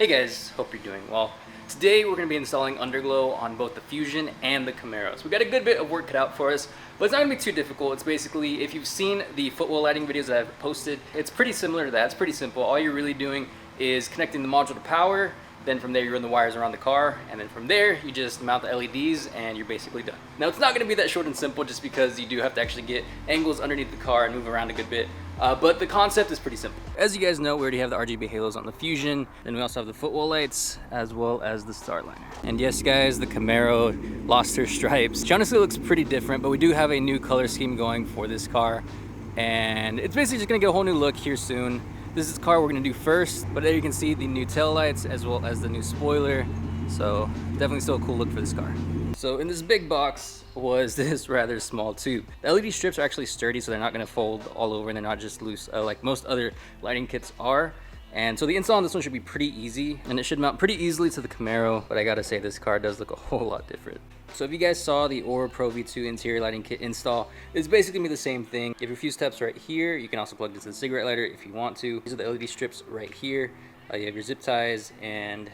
Hey guys, hope you're doing well. Today we're going to be installing Underglow on both the Fusion and the Camaro. So we got a good bit of work cut out for us, but it's not going to be too difficult. It's basically, if you've seen the footwell lighting videos that I've posted, it's pretty similar to that. It's pretty simple. All you're really doing is connecting the module to power, then from there you run the wires around the car, and then from there you just mount the LEDs and you're basically done. Now it's not going to be that short and simple just because you do have to actually get angles underneath the car and move around a good bit. But the concept is pretty simple. As you guys know, we already have the RGB halos on the Fusion, then we also have the footwell lights as well as the Starliner. And yes guys, the Camaro lost her stripes. She honestly looks pretty different, but we do have a new color scheme going for this car, and it's basically just gonna get a whole new look here soon. This is the car we're gonna do first, but there you can see the new tail lights as well as the new spoiler. So definitely still a cool look for this car. So in this big box was this rather small tube. The LED strips are actually sturdy, so they're not gonna fold all over and they're not just loose like most other lighting kits are. And so the install on this one should be pretty easy, and it should mount pretty easily to the Camaro, but I gotta say this car does look a whole lot different. So if you guys saw the Aura Pro V2 interior lighting kit install, it's basically gonna be the same thing. You have your fuse taps right here. You can also plug this to the cigarette lighter if you want to. These are the LED strips right here. You have your zip ties, and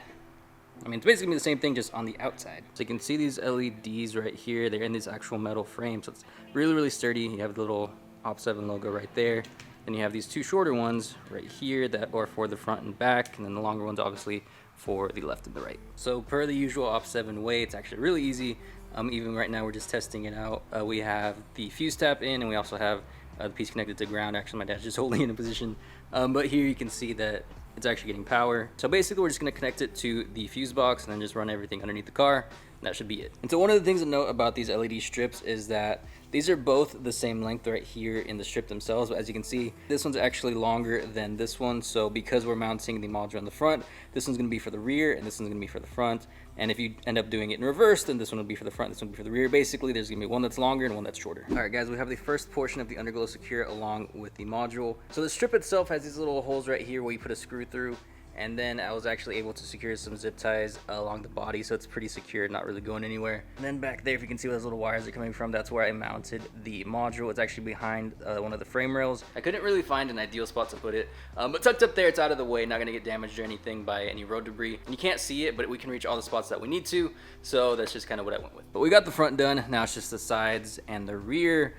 I mean, it's basically the same thing, just on the outside. So you can see these LEDs right here. They're in this actual metal frame, so it's really, really sturdy. You have the little Op7 logo right there. Then you have these two shorter ones right here that are for the front and back, and then the longer ones obviously for the left and the right. So per the usual Op7 way, it's actually really easy. Even right now we're just testing it out. We have the fuse tap in, and we also have the piece connected to ground. Actually, my dad's just holding it in a position. But here you can see that it's actually getting power. So basically we're just gonna connect it to the fuse box and then just run everything underneath the car. That should be it. And so one of the things to note about these LED strips is that these are both the same length right here in the strip themselves, but as you can see, this one's actually longer than this one. So because we're mounting the module in the front, this one's gonna be for the rear and this one's gonna be for the front. And if you end up doing it in reverse, then this one will be for the front, this one will be for the rear. Basically, there's gonna be one that's longer and one that's shorter. All right guys, we have the first portion of the Underglow Secure along with the module. So the strip itself has these little holes right here where you put a screw through. And then I was actually able to secure some zip ties along the body, so it's pretty secure, not really going anywhere. And then back there, if you can see where those little wires are coming from, that's where I mounted the module. It's actually behind one of the frame rails. I couldn't really find an ideal spot to put it, but tucked up there, it's out of the way, not gonna get damaged or anything by any road debris. And you can't see it, but we can reach all the spots that we need to, so that's just kind of what I went with. But we got the front done, now it's just the sides and the rear.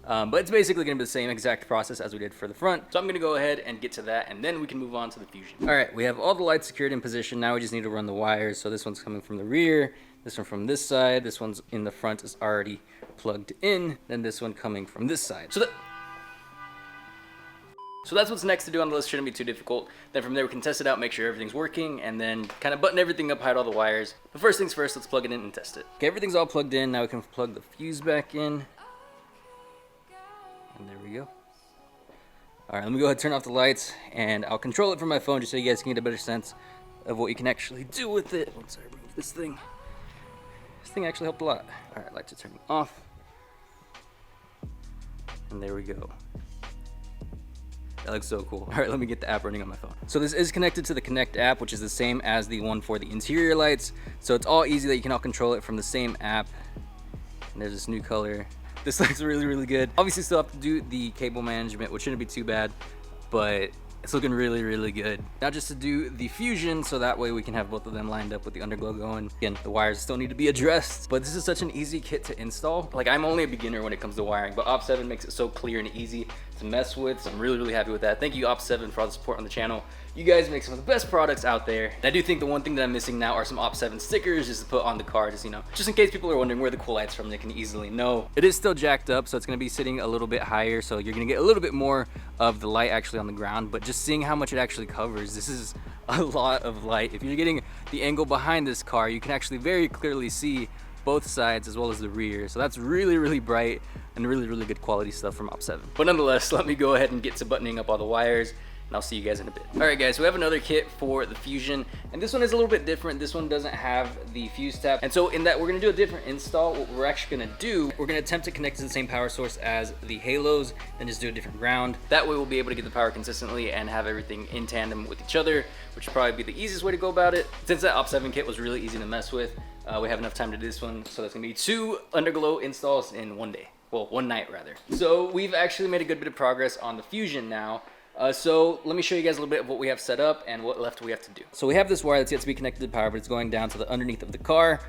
But it's basically gonna be the same exact process as we did for the front. So I'm gonna go ahead and get to that, and then we can move on to the Fusion. All right, we have all the lights secured in position. Now we just need to run the wires. So this one's coming from the rear, this one from this side, this one's in the front is already plugged in, then this one coming from this side. So that's what's next to do on the list. Shouldn't be too difficult. Then from there we can test it out, make sure everything's working, and then kind of button everything up, hide all the wires. But first things first, let's plug it in and test it. Okay, everything's all plugged in. Now we can plug the fuse back in. And there we go. All right, let me go ahead and turn off the lights, and I'll control it from my phone just so you guys can get a better sense of what you can actually do with it. Once I remove this thing. This thing actually helped a lot. All right, lights are turning off. And there we go. That looks so cool. All right, let me get the app running on my phone. So this is connected to the Connect app, which is the same as the one for the interior lights. So it's all easy that you can all control it from the same app. And there's this new color. This looks really, really good. Obviously still have to do the cable management, which shouldn't be too bad, but it's looking really, really good. Now just to do the Fusion, so that way we can have both of them lined up with the Underglow going. Again, the wires still need to be addressed, but this is such an easy kit to install. Like, I'm only a beginner when it comes to wiring, but Op7 makes it so clear and easy to mess with, so I'm really, really happy with that. Thank you, Op7, for all the support on the channel. You guys make some of the best products out there. And I do think the one thing that I'm missing now are some Op7 stickers just to put on the car, just, you know, just in case people are wondering where the cool light's from, they can easily know. It is still jacked up, so it's gonna be sitting a little bit higher, so you're gonna get a little bit more of the light actually on the ground, but just seeing how much it actually covers, this is a lot of light. If you're getting the angle behind this car, you can actually very clearly see both sides as well as the rear. So that's really, really bright and really, really good quality stuff from Op7. But nonetheless, let me go ahead and get to buttoning up all the wires, and I'll see you guys in a bit. All right guys, so we have another kit for the Fusion, and this one is a little bit different. This one doesn't have the fuse tap, and so in that we're gonna do a different install. What we're actually gonna do, we're gonna attempt to connect to the same power source as the halos, then just do a different ground. That way we'll be able to get the power consistently and have everything in tandem with each other, which would probably be the easiest way to go about it. Since that Op7 kit was really easy to mess with, we have enough time to do this one, so that's gonna be 2 Underglow installs in one day. Well, one night rather. So we've actually made a good bit of progress on the Fusion now. So let me show you guys a little bit of what we have set up and what left we have to do. So we have this wire that's yet to be connected to power, but it's going down to the underneath of the car.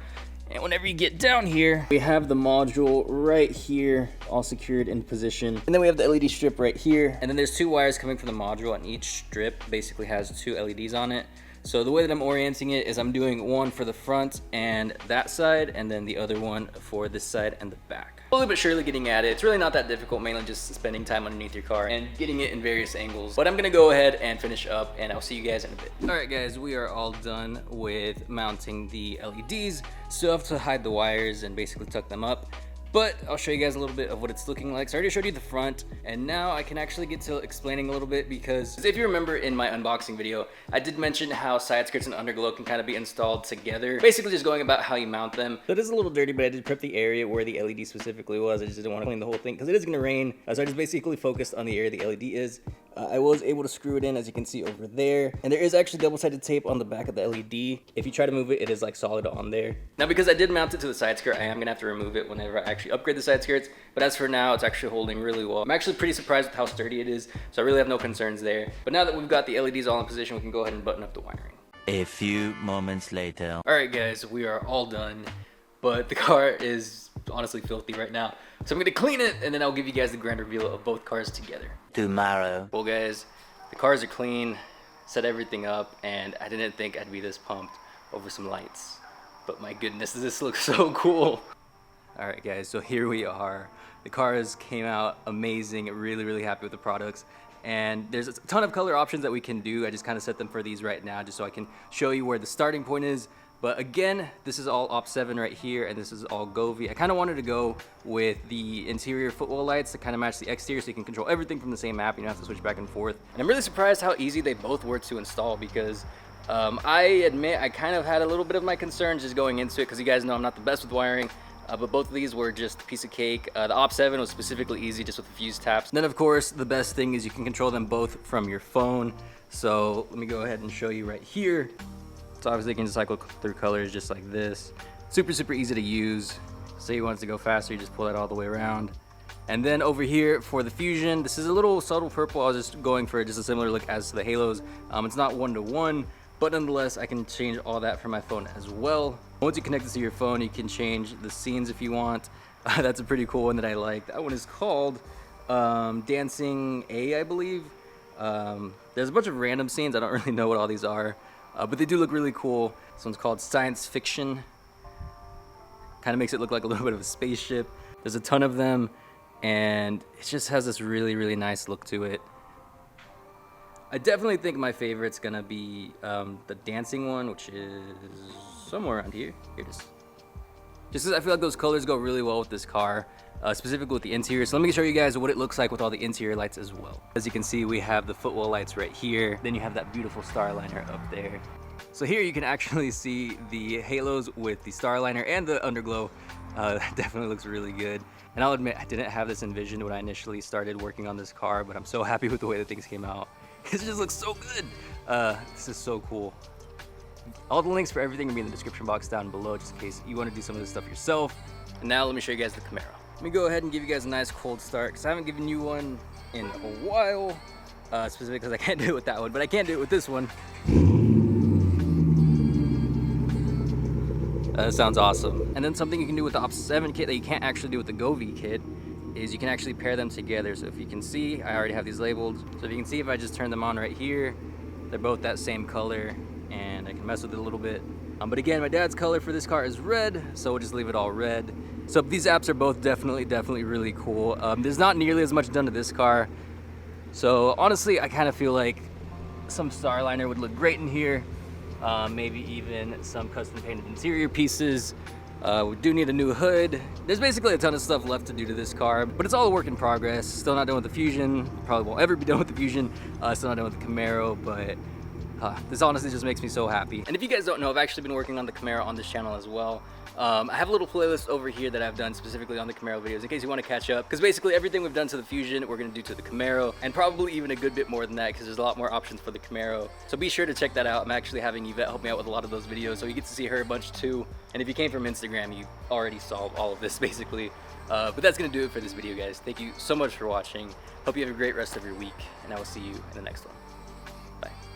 And whenever you get down here, we have the module right here, all secured in position. And then we have the LED strip right here. And then there's 2 wires coming from the module, and each strip basically has 2 LEDs on it. So the way that I'm orienting it is I'm doing one for the front and that side, and then the other one for this side and the back. Slowly but surely getting at it. It's really not that difficult, mainly just spending time underneath your car and getting it in various angles. But I'm gonna go ahead and finish up, and I'll see you guys in a bit. All right guys, we are all done with mounting the LEDs. Still have to hide the wires and basically tuck them up. But I'll show you guys a little bit of what it's looking like. So I already showed you the front, and now I can actually get to explaining a little bit, because if you remember in my unboxing video, I did mention how side skirts and underglow can kind of be installed together. Basically just going about how you mount them. So it is a little dirty, but I did prep the area where the LED specifically was. I just didn't want to clean the whole thing because it is going to rain. So I just basically focused on the area the LED is. I was able to screw it in, as you can see over there. And there is actually double-sided tape on the back of the LED. If you try to move it, it is like solid on there. Now, because I did mount it to the side skirt, I am gonna have to remove it whenever I actually upgrade the side skirts. But as for now, it's actually holding really well. I'm actually pretty surprised with how sturdy it is, so I really have no concerns there. But now that we've got the LEDs all in position, we can go ahead and button up the wiring. A few moments later. All right, guys, we are all done. But the car is honestly filthy right now. So I'm gonna clean it, and then I'll give you guys the grand reveal of both cars together. Tomorrow. Well guys, the cars are clean, set everything up, and I didn't think I'd be this pumped over some lights. But my goodness, this looks so cool. Alright guys, so here we are. The cars came out amazing, really happy with the products. And there's a ton of color options that we can do. I just kind of set them for these right now just so I can show you where the starting point is. But again, this is all Op7 right here, and this is all Govee. I kind of wanted to go with the interior footwell lights to kind of match the exterior so you can control everything from the same map. You don't have to switch back and forth. And I'm really surprised how easy they both were to install, because I admit I kind of had a little bit of my concerns just going into it, because you guys know I'm not the best with wiring. But both of these were just a piece of cake. The Op7 was specifically easy just with the fuse taps. And then of course, the best thing is you can control them both from your phone. So let me go ahead and show you right here. So obviously you can just cycle through colors just like this. Super easy to use. Say you want it to go faster, you just pull that all the way around. And then over here for the Fusion, this is a little subtle purple. I was just going for just a similar look as to the Halos. It's not 1-to-1, but nonetheless, I can change all that from my phone as well. Once you connect this to your phone, you can change the scenes if you want. That's a pretty cool one that I like. That one is called Dancing A, I believe. There's a bunch of random scenes. I don't really know what all these are. But they do look really cool. This one's called Science Fiction. Kind of makes it look like a little bit of a spaceship. There's a ton of them, and it just has this really nice look to it. I definitely think my favorite's gonna be the dancing one, which is somewhere around here. Here it is. Just because I feel like those colors go really well with this car, specifically with the interior. So let me show you guys what it looks like with all the interior lights as well. As you can see, we have the footwell lights right here. Then you have that beautiful Starliner up there. So here you can actually see the halos with the Starliner and the underglow. That definitely looks really good. And I'll admit, I didn't have this envisioned when I initially started working on this car, but I'm so happy with the way that things came out. It just looks so good. This is so cool. All the links for everything will be in the description box down below, just in case you want to do some of this stuff yourself. And now let me show you guys the Camaro. Let me go ahead and give you guys a nice cold start, because I haven't given you one in a while, specifically because I can't do it with that one, but I can do it with this one. That sounds awesome. And then something you can do with the Op7 kit that you can't actually do with the Govee kit is you can actually pair them together. So if you can see, I already have these labeled. So if you can see, if I just turn them on right here, they're both that same color, and I can mess with it a little bit. But again, my dad's color for this car is red, so we'll just leave it all red. So these apps are both definitely really cool. There's not nearly as much done to this car. So honestly, I kind of feel like some Starliner would look great in here. Maybe even some custom painted interior pieces. We do need a new hood. There's basically a ton of stuff left to do to this car, but it's all a work in progress. Still not done with the Fusion. Probably won't ever be done with the Fusion. Still not done with the Camaro, but this honestly just makes me so happy. And if you guys don't know, I've actually been working on the Camaro on this channel as well. I have a little playlist over here that I've done specifically on the Camaro videos in case you want to catch up, because basically everything we've done to the Fusion we're going to do to the Camaro, and probably even a good bit more than that, because there's a lot more options for the Camaro. So be sure to check that out. I'm actually having Yvette help me out with a lot of those videos, so you get to see her a bunch too. And if you came from Instagram, you already saw all of this basically. But that's gonna do it for this video, guys. Thank you so much for watching. Hope you have a great rest of your week, and I will see you in the next one.